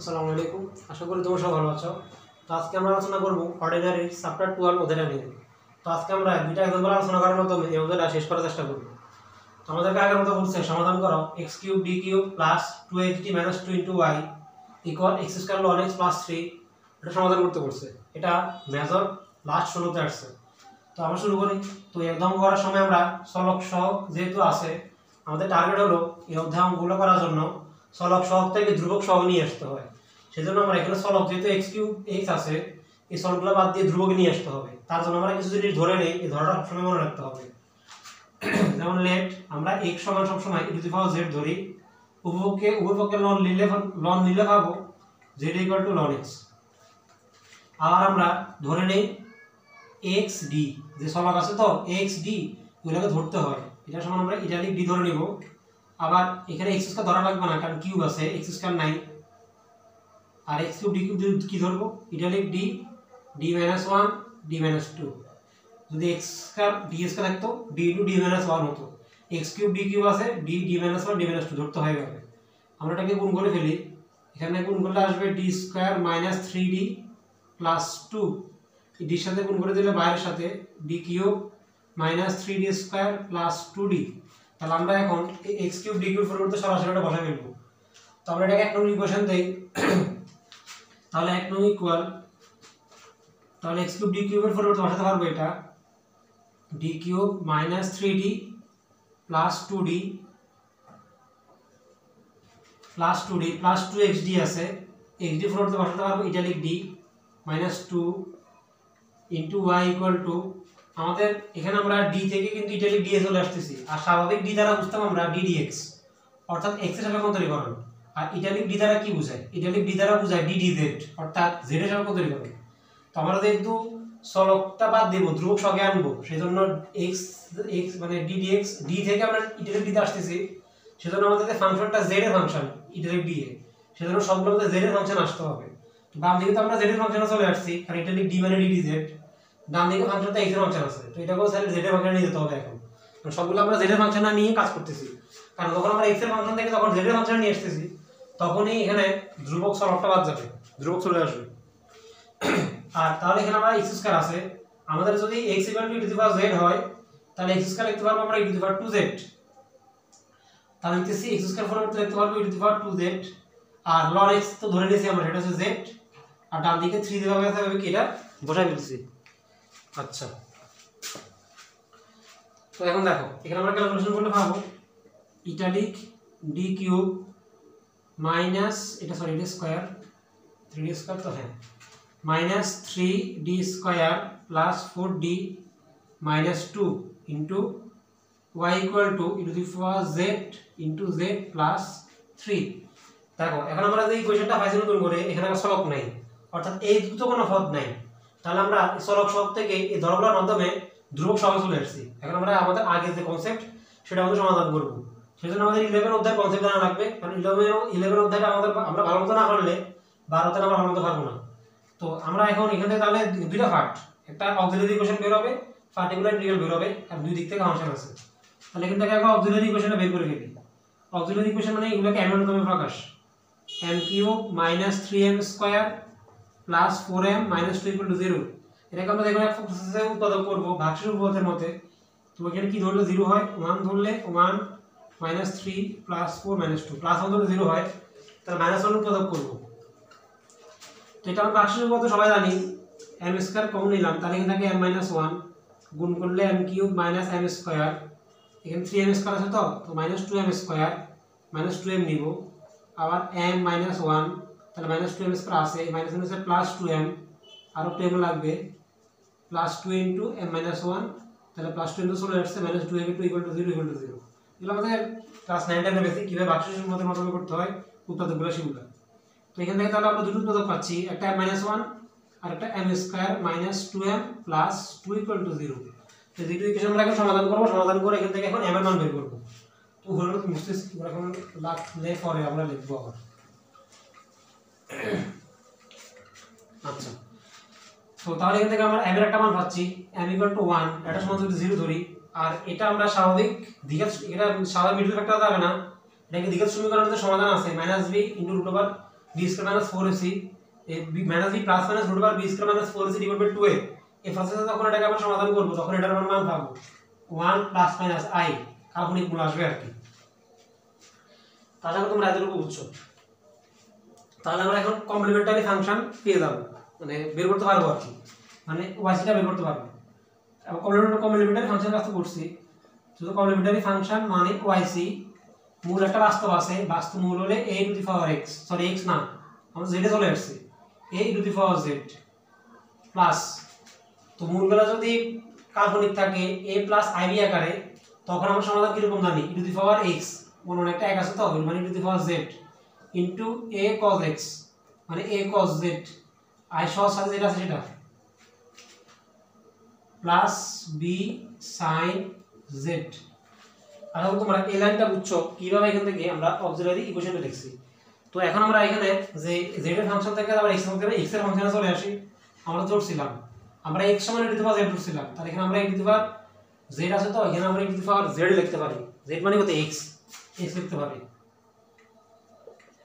আসসালামু আলাইকুম। আশা করি তোমরা সবাই ভালো আছো। তো আজকে আমরা আলোচনা করব অর্ডিনারি চ্যাপ্টার 12 অধ্যায়টা নিয়ে। তো আজকে আমরা দুইটা এক্সাম্পল আলোচনা করার মাধ্যমে এই অধ্যায়টা শেষ করার চেষ্টা করব। তো আমাদেরকে আগের মতো বলছে সমাধান করো x³ d³ plus 2xd minus 2 into y equal x square ln x plus 3। এটা সমাধান করতে বলছে। এটা মেজর লাস্ট 16তে আসছে। তো আমরা শুরু করি। তো একদম করার সময় আমরা চলক সহগ যেহেতু আছে আমাদের টার্গেট হলো এই অধ্যায় অঙ্কগুলো করার জন্য চলক সহগ থেকে ধ্রুবক সহগ নিয়ে আসতে হয়। সেজন্য আমরা এখানে চলক যেহেতু x³ x আছে এই চলকগুলো বাদ দিয়ে ধ্রুবক নিয়ে আসতে হবে। তার জন্য আমরা কিছু জিনিস ধরে নেই, এই ধরাটা সবসময় মনে রাখতে হবে। যেমন লেট আমরা x সমান সবসময় e to the power z ধরি, উভয়পক্ষে লন নিলে পাবো z equal to ln x। আবার আমরা ধরে নেই xd, যে চলক আছে তো xd ওইটাকে ধরতে হয়, এটা সমান আমরা ইটালিক d ধরে নিব। আবার এখানে x স্কয়ার ধরা লাগবে না কারণ কিউব আছে, x স্কয়ার নাই। আর x³ d³ কি ধরবো ইটালিক d d - 1 d - 2। যদি x স্কয়ার d স্কয়ার থাকতো d * d - 1 হতো, x³ d³ আছে d d - 1 d - 2 ধরতে হয় ভাবে। আমরা এটাকে গুণ করে ফেলি। এখানে গুণ করলে আসবে d স্কয়ার - 3d প্লাস 2, এই d সাথে গুণ করে দিলে বাইরের সাথে d³ - 3d square plus 2d। তাহলে আমরা এখন x³ d³ পরিবর্তে সরাসরি এটা বসাই ফেলবো। তো আমরা এটাকে এক নম্বর ইকুয়েশন দেই। তাহলে 1 নং ইকুয়াল, তাহলে x³ d³ এর পরিবর্তে বসাতে পারবো এটা d³ - 3d plus 2d plus 2xd আছে, xd পরিবর্তে বসাতে পারবো italic d -2 into y equal to, আমাদের এখানে আমরা d থেকে কিন্তু ইটালিক d এ চলে আসতেছি। আর স্বাভাবিক d দ্বারা বুঝতাম আমরা d dx, অর্থাৎ x এর সাপেক্ষে রূপান্তরীকরণ। আর ইটালিক d দ্বারা কি বোঝায়, ইটালিক d দ্বারা বোঝায় d dz, অর্থাৎ z এর সাপেক্ষে রূপান্তরীকরণ। তো আমরা যেহেতু চলকটা বাদ দেব ধ্রুবক সহগে আনবো, সেজন্য x মানে d dx d থেকে আমরা ইটালিক d তে আসতেছি, সেজন্য আমাদের ফাংশনটা z এর ফাংশন ইটালিক d এ, সেজন্য সবগুলোতে z এর ফাংশন আসতে হবে। তো বাম দিকে তো আমরা z এর ফাংশনে চলে আসছি কারণ ইটালিক d মানে d dz, ডান দিকে ফাংশনটা x এর ফাংশন আছে, তো এটাকেও স্যার z এর ফাংশনে নিয়ে যেতে হবে। এখন কারণ সবগুলো আমরা z এর ফাংশন নিয়ে কাজ করতেছি, কারণ যখন আমরা x এর ফাংশন থেকে যখন z এর ফাংশন নিয়ে আসতেছি তখনই এখানে ধ্রুবক চলকটা বাদ যাবে, ধ্রুবক চলে আসবে। আর তাহলে এখানে আমরা x স্কয়ার আছে, আমাদের যদি x = e to the power z হয় তাহলে x স্কয়ার লিখতে পারবো আমরা e to the power 2z। তাহলে লিখতেছি x স্কয়ার পরিবর্তে লিখতে পারবো e to the power 2z। আর ln x তো ধরে নিয়েছি আমরা, সেটা হচ্ছে z। আর ডান দিকে 3 দেওয়া হয়ে থাকবে কি, এটা বসাই ফেলছি। আচ্ছা, তো এখন দেখো এখানে আমরা ক্যালকুলেশন করলে পাবো ইটালিক d³ মাইনাস এটা স্কয়ার 3d স্কয়ার, তো হ্যাঁ -3d square plus 4d - 2 into y equal to e to the power z into z plus 3। দেখো এখন আমরা যে ইকুয়েশনটা পাইছি নতুন করে, এখানে আর চলক নাই, অর্থাৎ এই দুটো কোনো পদ নাই। তাহলে আমরা চলক সহগ থেকে এই ধরগুলোর মাধ্যমে ধ্রুবক সহগে চলে আসছি। এখন আমরা আমাদের আগে যে কনসেপ্ট সেটা আমাদের সমাধান করব। সেজন্য আমাদের 11 অধ্যায়ের কনসেপ্ট জানা লাগবে, কারণ 11 অধ্যায়টা আমরা ভালো মতো না করলে 12তে আমরা ভালো মতো পারবো না। তো আমরা এখন এখান থেকে তাহলে দুইটা পার্ট, একটা অক্সিলারি ইকুয়েশন বের হবে, পার্টিকুলার ইন্টিগ্রাল বের হবে, আর দুই দিক থেকে ফাংশন আছে। তাহলে এখান থেকে আমরা অক্সিলারি ইকুয়েশনটা বের করে ফেলি। অক্সিলারি ইকুয়েশন মানে এগুলোকে m এর মাধ্যমে প্রকাশ, m³ - 3m square plus 4m - 2 = 0। এটাকে আমরা দেখো এক প্রসেসে উৎপাদক করব ভাগশেষ উপপাদ্যের মতে। তো এখানে কি ধরলে 0 হয়, 1 ধরলে 1 - 3 প্লাস 4 - 2 প্লাস 1 ধরলে 0 হয়, তাহলে -1 উৎপাদক করব। তো এটা আমরা ভাগশেষ উপপাদ্য সবাই জানি, m স্কয়ার কমন নিলাম, তাহলে এখানে থাকে m - 1 গুণ করলে m³ - m স্কয়ার, এখানে 3m স্কয়ার আছে তো -2m স্কয়ার -2m নিব। আবার m - 1 তাহলে -2m স্কয়ার আছে, -m স্কয়ার প্লাস 2m আর 2m লাগবে, প্লাস 2 ইনটু m - 1, তাহলে প্লাস 2 ইনটু চলে আসছে -2 = 2 = 0 = 0। এগুলো আমাদের ক্লাস 9 এর বেসিক কিভাবে ভাগশেষ উপপাদ্যের মাধ্যমে করতে হয় উৎপাদকগুলো সেগুলো। তো এখান থেকে তাহলে আমরা দুটো উৎপাদক পাচ্ছি, একটা m - 1 আর একটা m স্কয়ার - 2m প্লাস 2 = 0। তো দুটো ইকুয়েশন আমরা এখন সমাধান করব, সমাধান করে এখান থেকে এখন m এর মান বের করব। তো হলো মুস্তিস এখন লাগলে পরে আমরা লিখব আবার। আচ্ছা, তো তাহলে এখান থেকে আমরা m এর একটা মান পাচ্ছি, m = 1, এটা সমান যদি 0 ধরি, আর এটা আমরা স্বাভাবিক দ্বিঘাত, এটা স্বাভাবিক মিডল ফ্যাক্টর যাবে না, এটা কি দ্বিঘাত সমীকরণের সমাধান আছে -b √√2m B square minus 4ac minus B plus minus root over B square minus 4ac divide by 2a এই প্রসেসে যখন এটাকে আমরা সমাধান করব তখন এটার মান পাবো 1 প্লাস মাইনাস i কাল্পনিক মূল আসবে আর কি। তাহলে তোমরা এতটুকু বুঝছো। তাহলে আমরা এখন কমপ্লিমেন্টারি ফাংশন পেয়ে যাব, মানে বের করতে পারবো আর কি, মানে ওয়াইসিটা বের করতে পারবো। এবং কমপ্লিমেন্টারি ফাংশন কাজ করছি, শুধু কমপ্লিমেন্টারি ফাংশন মানে ওয়াইসি মূল একটা বাস্তব আছে, বাস্তব মূল হলে a two the power x, sorry x না আমরা z এ চলে আসছে, a two the power z plus, তো মূলগুলো যদি কাল্পনিক থাকে a প্লাস ib আকারে তখন আমরা সমাধান কিরকম জানি e to the power x, মনে একটা এক আছে তো মানে e to the power z into a cos x মানে a cos z, i সহ সাথে যেটা আছে সেটা প্লাস b sin z। আর এখন তোমরা এই লাইনটা বুঝছো কিভাবে এখান থেকে আমরা অক্সিলারি ইকুয়েশনটা লিখছি। তো এখন আমরা এখানে যে z এর ফাংশন থেকে আবার x থেকে x এর ফাংশনে চলে আসি, আমরা ধরছিলাম আমরা x সমান e to the power z ধরছিলাম, তাহলে এখানে আমরা e to the power z আছে তো এখানে আমরা e to the power z লিখতে পারি, z মানে কত x লিখতে পারি,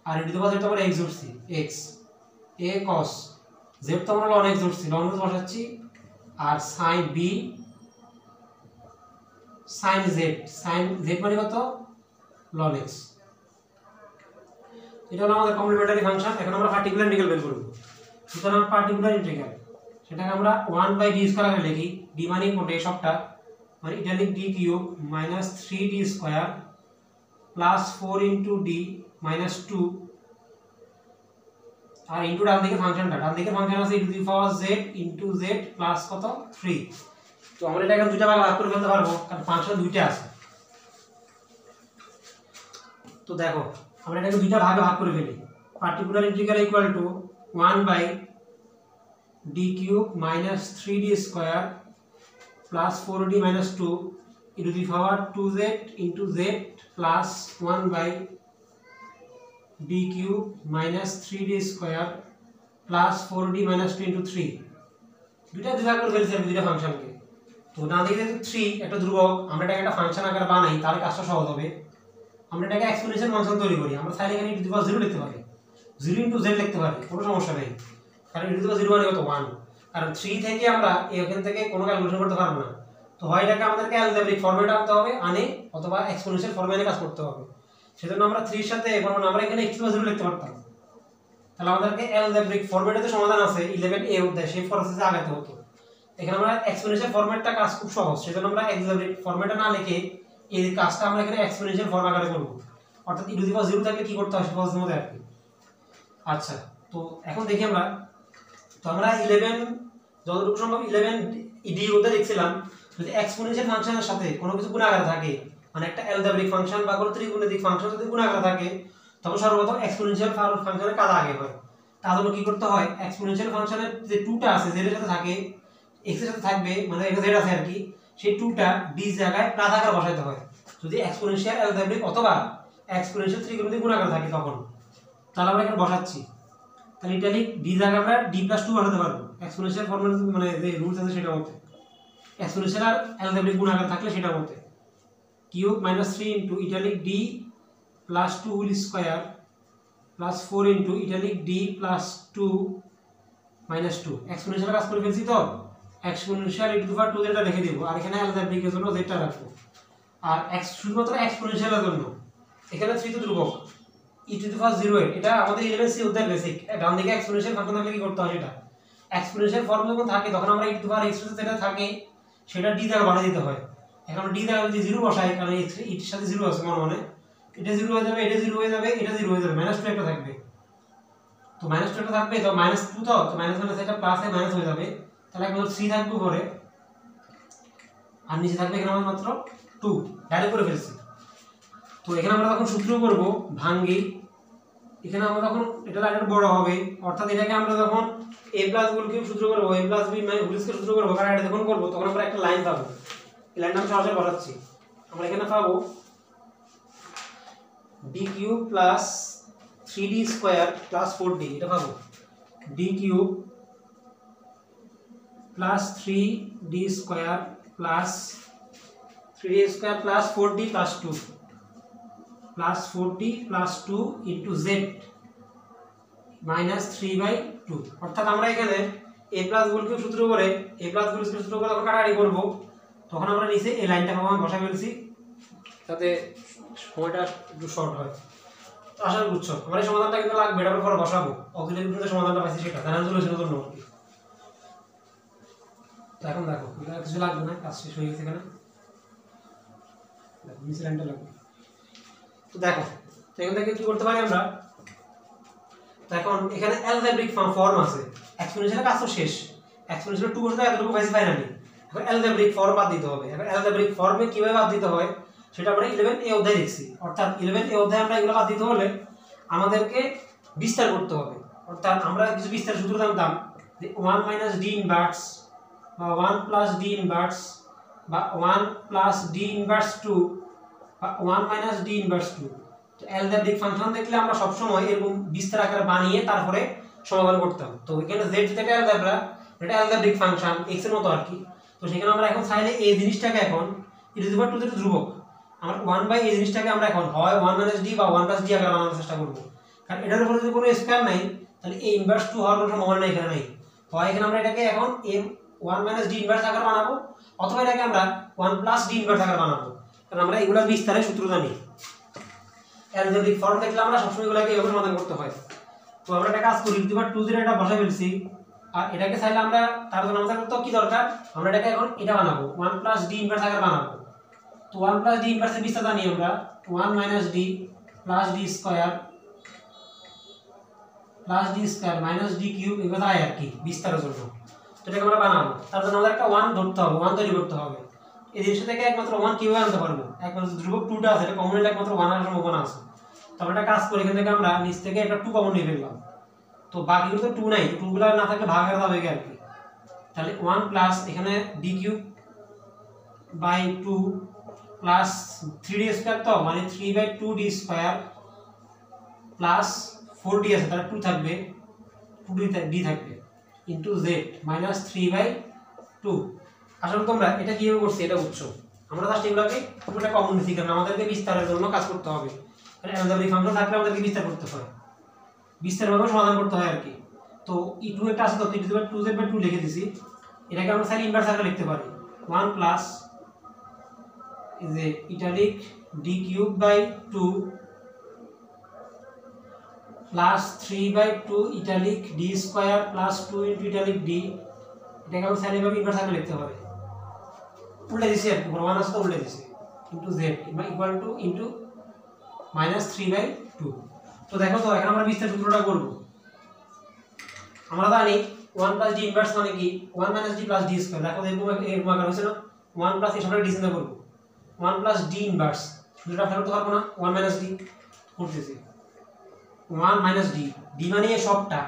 আর e to the power z তো আমরা x ধরছি x a cos z তো আমরা ln x ধরছি, ln x বসাচ্ছি আর sin b sin z, sin z মানে কত ln x। এটা হলো আমাদের কমপ্লিমেন্টারি ফাংশন। এখন আমরা পার্টিকুলার ইন্টিগ্রাল বের করব। সুতরাং পার্টিকুলার ইন্টিগ্রাল সেটাকে আমরা 1/d স্কয়ার করে লিখি, d মানে কোনটা এই সবটা মানে italic d cube minus 3d square plus 4 into d minus 2 আর ইনটু ডান দিকে ফাংশনটা, ডান দিকে ফাংশন আছে e to the power z into z plus কত 3। তো আমরা এটা এখন দুইটা ভাগে ভাগ করে ফেলতে পারবো কারণ ফাংশন দুইটা আছে। তো দেখো আমরা এটাকে দুইটা ভাগে ভাগ করে ফেলি, particular integral equal to 1/d cube minus 3d square plus 4d minus 2 e to the power 2z into z plus 1/d cube minus 3d square plus 4d minus 2 into 3। দুইটা দুই ভাগ করে ফেলছি আমি দুইটা ফাংশনকে। তো ডান দিকে যেহেতু 3 একটা ধ্রুবক, আমরা এটাকে একটা ফাংশন আকারে বানাই তাহলে কাজটা সহজ হবে। আমরা এটাকে এক্সপোনেনশিয়াল ফাংশন তৈরি করি, আমরা চাইলে এখানে e টু দি পাওয়ার 0 লিখতে পারি, 0 ইনটু z লিখতে পারি, কোনো সমস্যা নেই, কারণ e টু দি পাওয়ার 0 মানে কত 1, কারণ 3 থেকে আমরা এখান থেকে কোনো ক্যালকুলেশন করতে পারবো না। তো হয় এটাকে আমাদেরকে অ্যালজেব্রিক ফরম্যাটে আনতে হবে আনে, অথবা এক্সপোনেনশিয়াল ফরম্যাটে কাজ করতে হবে। সেজন্য আমরা 3 এর সাথে এখন আমরা এখানে x টু দি পাওয়ার 0 লিখতে পারতাম, তাহলে আমাদেরকে অ্যালজেব্রিক ফরম্যাটে তো সমাধান আছে 11a অধ্যায়, সেই প্রসেসে আগাতে হতো। এখানে আমরা এক্সপোনেনশিয়াল ফরম্যাটটা কাজ খুব সহজ, সেজন্য আমরা অ্যালজেব্রিক ফরম্যাটে না লিখে এই কাজটা আমরা এখানে এক্সপোনেনশিয়াল ফর্ম আকারে করব, অর্থাৎ e টু দি পাওয়ার 0 থাকলে কি করতে হয় সহজের মধ্যে আর কি। আচ্ছা তো এখন দেখি আমরা, তো আমরা 11 যতটুকু সম্ভব 11 d অধ্যায় লিখছিলাম, যদি এক্সপোনেনশিয়াল ফাংশনের সাথে কোনো কিছু গুণাকার থাকে, মানে একটা অ্যালজেব্রিক ফাংশন বা কোনো ত্রিগুণিতিক ফাংশন যদি গুণাকার থাকে তখন সর্বপ্রথম এক্সপোনেনশিয়াল ফাংশনের কাজ আগে হয়। তার জন্য কি করতে হয়, এক্সপোনেনশিয়াল ফাংশনের যে 2টা আছে z এর সাথে থাকে, x এর সাথে থাকবে, মানে এখানে z আছে আর কি, সেই 2টা d জায়গায় প্লাস আকার বসাইতে হয় যদি এক্সপোনেনশিয়াল অ্যালজেব্রিক অথবা এক্সপোনেনশিয়াল ত্রিগুণিতিক গুণাকার থাকে তখন। তাহলে আমরা এখানে বসাচ্ছি, তাহলে ইটালিক d জায়গায় আমরা d + 2 বসাতে পারবো এক্সপোনেনশিয়াল ফর্মুলা মানে যে রুলস আছে সেটার মধ্যে, এক্সপোনেনশিয়াল আর অ্যালজেব্রিক গুণাকার থাকলে সেটার মধ্যে cube minus 3 into italic d plus 2 whole square plus 4 into italic d plus 2 minus 2। Exponential কাজ করে ফেলছি তো exponential e to the power 2 যেটা রেখে দেব, আর এখানে অ্যালজেব্রিকের জন্য যেটা রাখবো, আর x শুধুমাত্র এক্সপোনেনশিয়ালের জন্য এখানে 3 তো ধ্রুবক e টু দি পাওয়ার 0 এটা আমাদের 11c অধ্যায়ের বেসিক। ডান দিকে এক্সপোনেনশিয়াল ফাংশন থাকলে কি করতে হয়, সেটা এক্সপোনেনশিয়াল ফর্ম যখন থাকে তখন আমরা e to the power x যেটা থাকে সেটা d দ্বারা বাড়িয়ে দিতে হয়। এখন d দ্বারা যদি 0 বসাই, কারণ এর সাথে 0 আছে মনে এটা 0 হয়ে যাবে, এটা 0 হয়ে যাবে, এটা 0 হয়ে যাবে, -2 একটা থাকবে, তো -2 একটা থাকবে, তো -2 তো মাইনাস মাইনাস এটা প্লাস এ মাইনাস হয়ে যাবে, তাহলে এখন 3 থাকবে উপরে আর নিচে থাকবে এখানে আমাদের মাত্র 2, ডাইরেক্ট করে ফেলছি। তো এখানে আমরা যখন সূত্র করব ভাঙ্গি, এখানে আমরা যখন এটা লাইনটা বড় হবে, অর্থাৎ এটাকে আমরা যখন a প্লাস হোল কিউব সূত্র করব, a plus b whole square সূত্র করব, কারণ এটা যখন করব তখন আমরা একটা লাইন পাবো। এই লাইনটা আমি সরাসরি বসাচ্ছি, আমরা এখানে পাবো d cube plus 3d square plus 4d, এটা পাবো d cube plus 3d square plus 3d square plus 4d plus 2 plus 4d plus 2 into z -3/2 অর্থাৎ আমরা এখানে a প্লাস হোল কিউব সূত্র করে a প্লাস হোল কিউব সূত্র করে যখন কাটাকাটি করব তখন আমরা নিচে এই লাইনটা আমি বসা ফেলছি যাতে সময়টা একটু শর্ট হয়। তো আশা করি বুঝছো। আমার এই সমাধানটা কিন্তু লাগবে, এটা পরে বসাবো অক্সিলারি কিন্তু সমাধানটা পাইছি সেটা জানা সলিউশনের জন্য আর কি। তো এখন দেখো কিছু লাগবে না, কাজ শেষ হয়ে গেছে এখানে, দেখো নিচে লাইনটা লাগবে। তো দেখো তো এখান থেকে কি করতে পারি আমরা, এখন এখানে অ্যালজেব্রিক ফর্ম আছে, এক্সপোনেনশিয়াল কাজ তো শেষ, এক্সপোনেনশিয়াল 2 বসে এতটুকু পাইছি ফাইনালি। এখন অ্যালজেব্রিক ফর্ম বাদ দিতে হবে। এখন অ্যালজেব্রিক ফর্মে কিভাবে বাদ দিতে হয় সেটা আমরা 11A অধ্যায়ে দেখছি। অর্থাৎ 11A অধ্যায়ে আমরা এগুলো বাদ দিতে হলে আমাদেরকে বিস্তার করতে হবে। অর্থাৎ আমরা কিছু বিস্তার সূত্র জানতাম যে 1 - d ইনভার্স বা 1 + d ইনভার্স বা 1 + d ইনভার্স 2 বা 1 - d ইনভার্স 2। তো অ্যালজেব্রিক ফাংশন দেখলে আমরা সব সময় এরকম বিস্তার আকারে বানিয়ে তারপরে সমাধান করতাম। তো এখানে z যেটা অ্যালজেব্রা, এটা অ্যালজেব্রিক ফাংশন x এর মতো আর কি। তো সেখানে আমরা এখন চাইলে এই জিনিসটাকে এখন e⁻² যেটা ধ্রুবক, আমরা 1/a জিনিসটাকে আমরা এখন হয় 1 - d বা 1 + d আকারে বানানোর চেষ্টা করব। কারণ এটার উপরে যদি কোনো স্কয়ার নাই তাহলে a ইনভার্স 2 হওয়ার কোনো সম্ভাবনা এখানে নাই। হয় এখানে আমরা এটাকে এখন a 1 - d ইনভার্স আকারে বানাবো, অথবা এটাকে আমরা 1 + d ইনভার্স আকারে বানাবো। কারণ আমরা এগুলোর বিস্তারে সূত্র জানি। অ্যালজেব্রিক ফর্ম দেখলে আমরা সবসময় এগুলোকে এভাবে সমাধান করতে হয়। তো আমরা একটা কাজ করি, দুবার 2 0 এটা বসা ফেলছি, আর এটাকে চাইলে আমরা তার জন্য আমাদের তো কি দরকার, আমরা এটাকে এখন এটা বানাবো 1 + d ইনভার্স আকারে বানাবো। তো 1 + d ইনভার্সের বিস্তার জানি আমরা 1 - d + d square - d cube এভাবে হয় আর কি বিস্তারের জন্য। তো এটাকে আমরা বানাবো, তার জন্য আমাদের একটা 1 ধরতে হবে, 1 তৈরি করতে হবে। এই জিনিসটা থেকে একমাত্র 1 কিভাবে আনতে পারবো, একমাত্র ধ্রুবক 2টা আছে, এটা কমন নিলে একমাত্র 1 আসার সম্ভাবনা আছে। তো আমরা একটা কাজ করি, এখান থেকে আমরা নিচ থেকে একটা 2 কমন নিয়ে ফেললাম। তো বাকিগুলো তো 2 নাই, তো 2 গুলো না থাকলে ভাগ হয়ে যাবে আর কি। তাহলে 1 প্লাস এখানে d³/2 প্লাস 3d স্কয়ার, তো মানে 3/2d স্কয়ার প্লাস 4d আছে, তাহলে 2 থাকবে, 2d থাকবে ইনটু z -3/2। আসলে তোমরা এটা কিভাবে করছি এটা বুঝছো। আমরা জাস্ট এগুলোকে পুরোটা কমন নিছি, কারণ আমাদেরকে বিস্তারের জন্য কাজ করতে হবে। মানে অ্যালজেব্রিক ফাংশন থাকলে আমাদেরকে বিস্তার করতে হয়, বিস্তারভাবে সমাধান করতে হয় আর কি। তো e2 একটা আছে, তো e⁻²z/2 লিখে দিছি। এটাকে আমরা চাইলে ইনভার্স আকারে লিখতে পারি 1 প্লাস এই যে italic d³/2 plus 3/2 italic d square plus 2 into italic d। এটাকে আমরা চাইলে এভাবে ইনভার্স আকারে লিখতে পারি, উল্টে দিছি আর কি, 1 আছে তো উল্টে দিছি into z equal to into -3/2। তো দেখো তো এখন আমরা বিস্তার সূত্রটা করব। আমরা জানি 1 + d ইনভার্স মানে কি 1 - d + d স্কয়ার। দেখো এরকম আকার হইছে না, 1 প্লাস এই সবটা ডিসেন্ট করব, 1 + d ইনভার্স দুটো ফেরত তো পারবো না, 1 - d করতেছি 1 - d, d মানে এই সবটা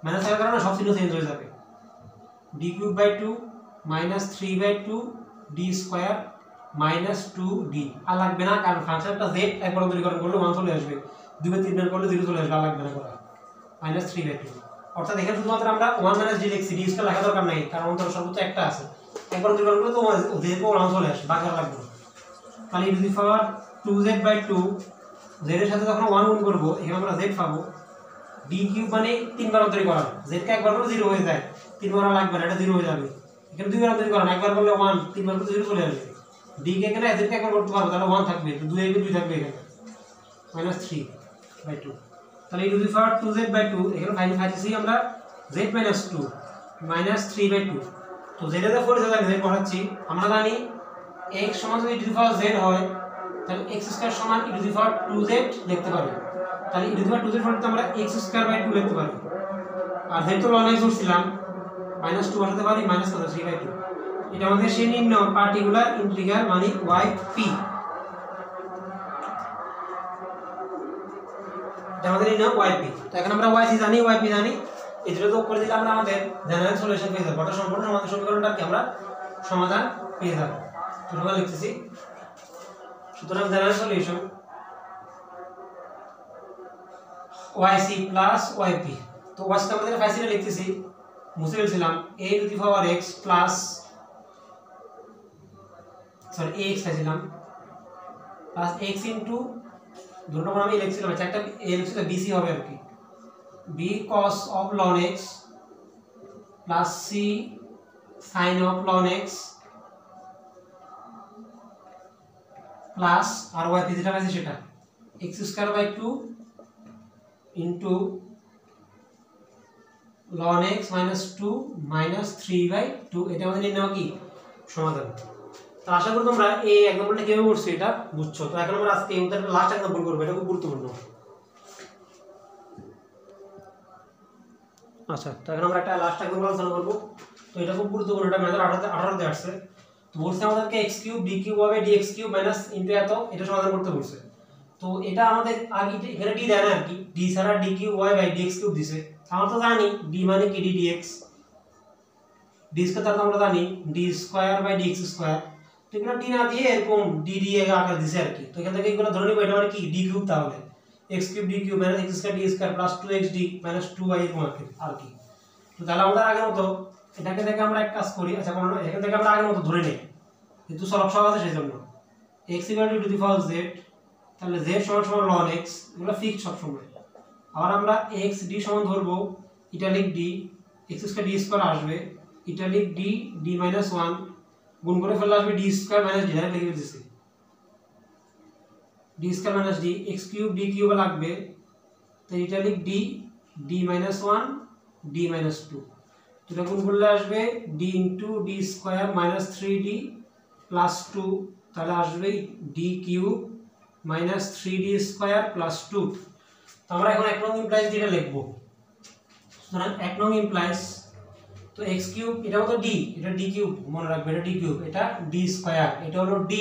মাইনাস থাকার কারণে সব চিহ্ন চেঞ্জ হয়ে যাবে, d³/2 -3/2 d স্কয়ার -2d। আর লাগবে না, কারণ ফাংশনটা z একবার অন্তরীকরণ করলে 1 চলে আসবে, 2 বার 3 বার করলে 0 চলে আসবে, আর লাগবে না করা -3/2। অর্থাৎ এখানে শুধুমাত্র আমরা 1 - d লিখছি, d স্কয়ার লেখা দরকার নাই, কারণ অন্তর সর্বোচ্চ একটা আছে, একবার অন্তরীকরণ করলে তো z এর 1 চলে আসবে, বাকি আর লাগবে না। তাহলে e⁻²z/2 z এর সাথে যখন 1 গুণ করব এখানে আমরা z পাবো, d³ মানে 3 বার অন্তরীকরণ, z কে একবার করলে 0 হয়ে যায়, 3 বার লাগবে না, এটা 0 হয়ে যাবে। এখানে 2 বার অন্তরীকরণ, একবার করলে 1, 3 বার করলে 0 চলে আসবে, d কে এখানে z কে একবার করতে পারবো, তাহলে 1 থাকবে, তো 2 এর 2 থাকবে এখানে -3/2। তাহলে e⁻²z/2 এখানে ফাইনাল পাইছি আমরা z - 2 -3/2। তো z এর 4 জায়গায় z বসাচ্ছি। আমরা জানি x সমান যদি e⁻z হয় তাহলে x² সমান e⁻2z লিখতে পারি। তাহলে e⁻2z পরিবর্তে আমরা x²/2 লিখতে পারি, আর z তো লন x ধরছিলাম, -2 বসাতে পারি -3/2। এটা আমাদের সেই নির্ণয় পার্টিকুলার ইন্টিগ্রাল মানে yp, এটা আমাদের নির্ণয় yp। তো এখন আমরা yc জানি, yp জানি, এই দুটো যোগ করে দিলে আমরা আমাদের জেনারেল সলিউশন পেয়ে যাব, অর্থাৎ সম্পূর্ণ সমাধান সমীকরণটাকে আমরা সমাধান পেয়ে যাব। তো আমরা লিখতেছি, সুতরাং general solution yc plus yp। তো yc আমাদের ফাইসিটা লিখতেছি, মুছে ফেলছিলাম, a⁻x প্লাস ax পাইছিলাম প্লাস x ইনটু দুটো আমি লিখছিলাম, একটা a লিখছিলাম bc হবে আর কি, b cos of ln x plus c sin of ln x plus আর y যেটা আছে সেটা x square by 2 into ln x minus 2 minus 3 by 2 এটা আমাদের নির্ণয় কি সমাধান। তো আশা করি তোমরা এই এক্সাম্পলটা কিভাবে করছো এটা বুঝছো। তো এখন আমরা আজকে এই উদাহরণটা লাস্ট এক্সাম্পল করব, এটা খুব গুরুত্বপূর্ণ। আচ্ছা, তো এখন আমরা একটা লাস্ট এক্সাম্পল আলোচনা করব। তো এটা খুব গুরুত্বপূর্ণ, এটা ম্যাথের 18 তে আসছে। তো বলছে আমাদেরকে x³ d³ হবে dx³ মাইনাস ইনটু এত, এটা সমাধান করতে বলছে। তো এটা আমাদের আগে এখানে d দেয় না, d ছাড়া d³ y বাই dx³ দিছে। আমরা তো জানি d মানে কি d dx, d স্কয়ার তার আমরা জানি d square by dx square. তো এগুলো d না দিয়ে এরকম d d আকার দিছে আর কি। তো এখান থেকে এগুলো ধরে নিব, এটা মানে কি d³ তাহলে x³ d³ minus x square d square plus 2xd minus 2y এরকম আর কি। তো তাহলে আমাদের আগের মতো এটাকে থেকে আমরা এক কাজ করি। আচ্ছা, কোন এখান থেকে আমরা আগের মতো ধরে নেই, কিন্তু সরল সহজ আছে সেজন্য x = two the power z, তাহলে z সমান ln x, এগুলো ফিক্সড সব সময়। আবার আমরা x d সমান ধরবো italic d, x square d square আসবে ইটালিক d d মাইনাস 1 গুণ করে ফেললে আসবে d square minus d, direct লিখে দিতেছি d square minus d, x³ d³ লাগবে, তো italic d d minus 1 d minus 2, তো এটা গুণ করলে আসবে d into d square minus 3d plus 2, তাহলে আসবে d³ minus 3d square plus 2। তো আমরা এখন এক নং ইমপ্লাইজ এটা লিখব। সুতরাং এক নং ইমপ্লাইজ, তো x³ এটা হলো d, এটা d³ মনে রাখবে, এটা d³ এটা d স্কয়ার, এটা হলো d,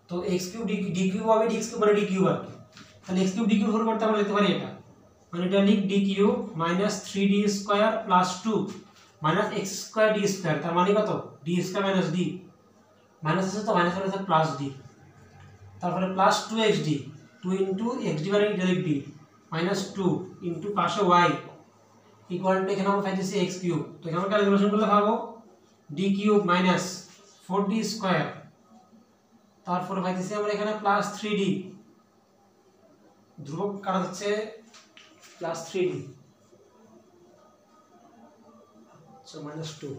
তো x³ d³ হবে d³ মানে d³ আর কি। তাহলে x³ d³ এর পরিবর্তে আমরা লিখতে পারি এটা, মানে এটা লিখ d³ minus 3d square plus 2 minus x square d square, তার মানে কত d square minus d, minus আছে তো মাইনাস হলে প্লাস d, তারপরে প্লাস 2xd, 2 ইনটু xd মানে ইটালিক d মাইনাস 2 ইনটু পাশে y ইকুয়াল টু এখানে আমরা পাইতেছি x³। তো এখানে আমরা ক্যালকুলেশন করলে পাবো d³ মাইনাস 4d স্কয়ার, তারপরে পাইতেছি আমরা এখানে প্লাস 3d, ধ্রুবক কাটা যাচ্ছে প্লাস 3d, সো মাইনাস 2।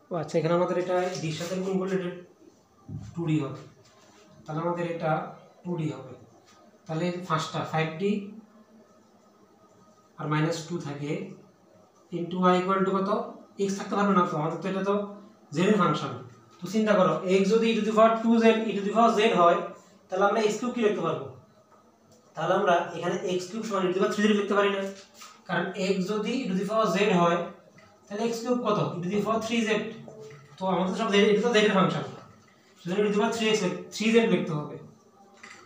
ও আচ্ছা, এখানে আমাদের এটা d এর সাথে গুণ করলে এটা 2d হবে, তাহলে আমাদের এটা 2d হবে। তাহলে ফার্স্টটা 5d আর মাইনাস 2 থাকে ইনটু y ইকুয়াল টু কত, x থাকতে পারবে না, তো আমাদের তো এটা তো z এর ফাংশন। তো চিন্তা করো x যদি e to the power 2z e to the power z হয়, তাহলে আমরা x³ কি লিখতে পারবো, তাহলে আমরা এখানে x³ সমান e to the power 3z লিখতে পারি না, কারণ x যদি e to the power z হয় তাহলে x³ কত e to the power 3z, তো আমাদের সব z, এটা তো z এর ফাংশন, সেজন্য e to the power 3z লিখতে হবে।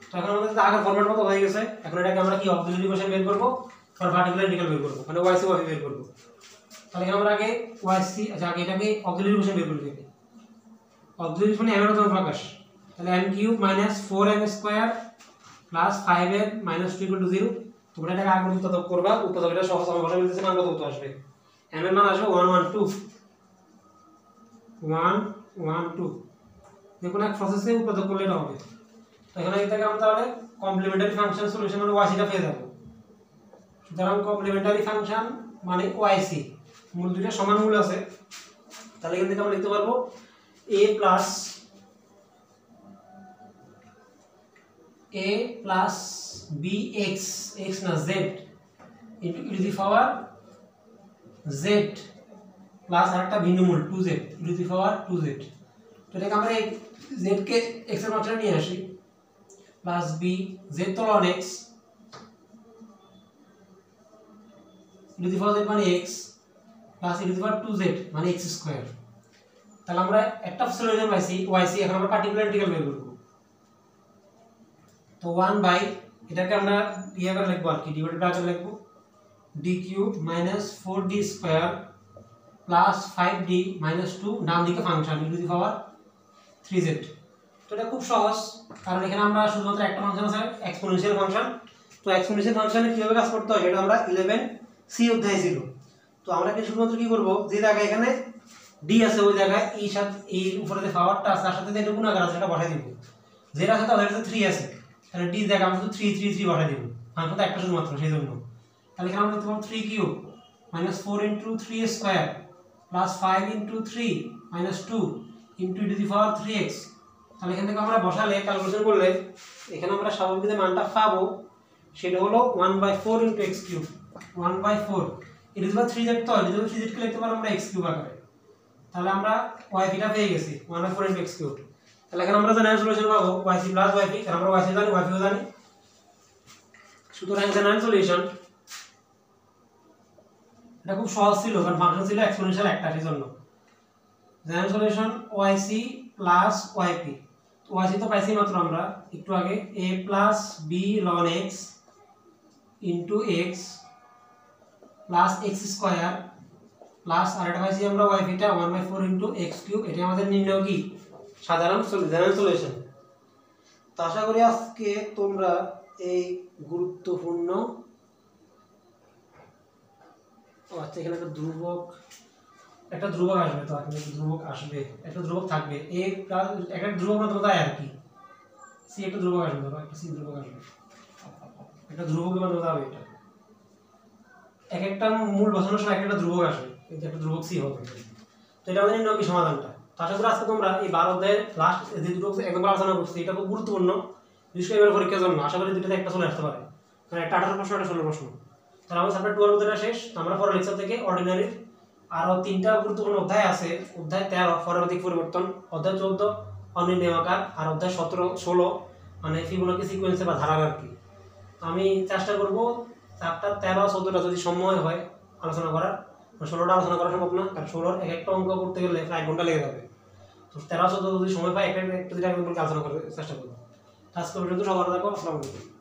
তো এখন আমাদের আগের ফরম্যাট মতো হয়ে গেছে। এখন এটাকে আমরা কি অক্সিলারি কোএফিশিয়েন্ট বের করব আর পার্টিকুলার ইন্টিগ্রাল বের করব, মানে yc বের করব। তাহলে এখানে আমরা আগে yc, আচ্ছা আগে এটাকে অক্সিলারি কোএফিশিয়েন্ট বের করব। অক্সিলারি মানে m এর মতো প্রকাশ, তাহলে m³ minus 4m square plus 5m minus 2 = 0। তোমরা এটাকে আগে উৎপাদক করবা, উৎপাদক এটা সহজ আমরা বলে দিতেছি, মান কত আসবে, m এর মান আসবে 112 দেখুন এক প্রসেসে উৎপাদক করলে এটা হবে। তো এখানে থেকে আমরা তাহলে কমপ্লিমেন্টারি ফাংশন সলিউশন মানে yc টা পেয়ে যাব। সুতরাং কমপ্লিমেন্টারি ফাংশন মানে yc, মূল দুইটা সমান মূল আছে, তাহলে এখান থেকে আমরা লিখতে পারবো a প্লাস bx, x না z into e to the power z plus আরেকটা ভিন্ন মূল 2z e to the power 2z। তো এটাকে আমরা z কে x এর মাত্রা নিয়ে আসি, প্লাস b, z তো ln x e to the power z মানে x plus e to the power 2z মানে x স্কয়ার। তাহলে আমরা একটা সলিউশন পাইছি yc, এখন আমরা পার্টিকুলার ইন্টিগ্রাল বের করব। তো 1 বাই এটাকে আমরা ইয়ে করে লিখব আর কি, ডিভাইডেড বাই লিখব d³ minus 4d square plus 5d minus 2, ডান দিকে function e to the power 3z। তো এটা খুব সহজ, কারণ এখানে আমরা শুধুমাত্র একটা ফাংশন আছে এক্সপোনেনশিয়াল ফাংশন। তো এক্সপোনেনশিয়াল ফাংশনে কিভাবে কাজ করতে হয় সেটা আমরা 11c অধ্যায়ে ছিল। তো আমরা কি শুধুমাত্র কি করব, যে জায়গায় এখানে d আছে ওই জায়গায় এই সাথে এই উপরে যে পাওয়ারটা আছে তার সাথে যেটা গুণাকার আছে সেটা বসাই দিব, যেটা আছে তাহলে 3 আছে, তাহলে d জায়গায় আমরা শুধু 3 3 3 বসাই দিব ফাংশন তো একটা শুধুমাত্র সেই জন্য। তাহলে এখানে আমরা দেখতে পাবো 3 cube minus 4 into 3 square plus 5 into 3 minus 2 into E two the power 3x। তাহলে এখান থেকে আমরা বসালে ক্যালকুলেশন করলে এখানে আমরা স্বাভাবিক যে মানটা পাবো সেটা হলো 1/4 into x cube 1/4 E two the power 3z। তো ই টু দি পাওয়ার 3z কে লিখতে পারবো আমরা এক্স কিউব আকারে। তাহলে আমরা yp টা পেয়ে গেছি 1/4 ইন্টু এক্স কিউব। তাহলে এখানে আমরা জেনারেল সলিউশন পাবো yc প্লাস yp, কারণ আমরা yc জানি yp ও জানি। সুতরাং জেনারেল সলিউশন এটা খুব সহজ ছিল, কারণ ফাংশন ছিল এক্সপোনেনশিয়াল একটা, সেই জন্য general solution yc plus yp। তো yc তো পাইছি মাত্র আমরা একটু আগে, a plus b ln x into x plus x square plus আর এটা পাইছি আমরা yp টা 1/4 ইনটু x কিউব। এটা আমাদের নির্ণয় কি সাধারণ জেনারেল সলিউশন। তো আশা করি আজকে তোমরা এই গুরুত্বপূর্ণ আচ্ছা এখানে একটা ধ্রুবক আসবে, তো এখানে ধ্রুবক আসবে, একটা ধ্রুবক থাকবে, a প্লাস একটা ধ্রুবক না তো তাই আর কি, c একটা ধ্রুবক আসবে, ধরো একটা c ধ্রুবক আসবে, একটা ধ্রুবক মানে হবে এটা এক একটা মূল বসানোর সময় একটা ধ্রুবক আসবে, এই যে একটা ধ্রুবক c হবে। তো এটা আমাদের নির্ণয় কি সমাধানটা। তো আশা করি আজকে তোমরা এই 12 অধ্যায়ের লাস্ট যে দুটো একদম আলোচনা করছি এটা খুব গুরুত্বপূর্ণ, বিশেষ করে এবার পরীক্ষার জন্য। আশা করি দুটোতে একটা চলে আসতে পারে, মানে একটা 18 প্রশ্ন, একটা 16 প্রশ্ন। তাহলে আমাদের চ্যাপ্টার 12 অধ্যায়টা শেষ। আমরা পরের লেকচার থেকে অর্ডিনারির আরো 3টা গুরুত্বপূর্ণ অধ্যায় আছে। অধ্যায় 13 পরবর্তী পরিবর্তন, অধ্যায় 14 অনির্ণয়াকার, আর অধ্যায় 17-16 মানে ফিবোনাকি সিকোয়েন্সে বা ধারাবাহিক। আমি চেষ্টা করব চ্যাপ্টার 13-14টা যদি সময় হয় আলোচনা করার, 16টা আলোচনা করা সম্ভব না, কারণ 16 এক একটা অঙ্ক করতে গেলে প্রায় 1 ঘন্টা লেগে যাবে। তো 13-14 যদি সময় পাই একটা দুটো আলোচনা করার চেষ্টা করবো। আজকে পর্যন্ত সবার থাকো, আসসালামু আলাইকুম।